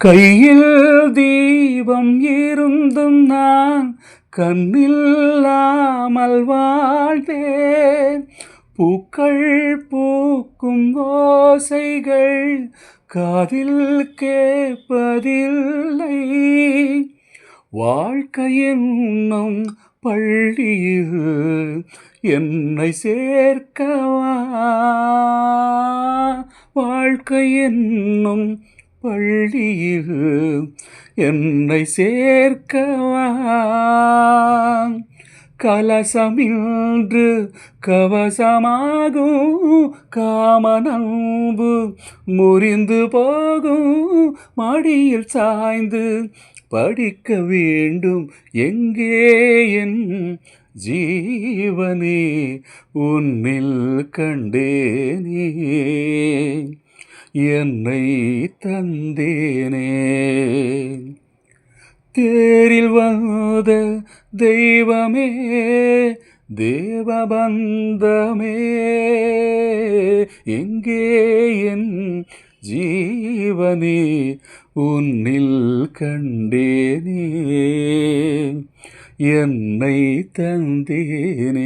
கையில் தீபம் இருந்தும் நான் கண்ணில்லாமல் வாழ்ந்தேன். பூக்கள் பூக்கும் ஓசைகள் காதில் கேட்பதில்லை. வாழ்க்கை என்னும் பள்ளியில் என்னை சேர்க்கவா? வாழ்க்கை என்னும் பள்ளியில் என்னை சேர்க்கவா? கலசமின்று கவசமாகும் காமனம்பு முறிந்து போகும். மடியில் சாய்ந்து படிக்க வேண்டும் எங்கே என் ஜீவனே உன்னில் கண்டேனே என்னை தந்தேனே. தேரில் வந்த தெய்வமே தேவபந்தமே எங்கே என் ஜீவனே உன்னில் கண்டேனே என்னை தந்தேனே.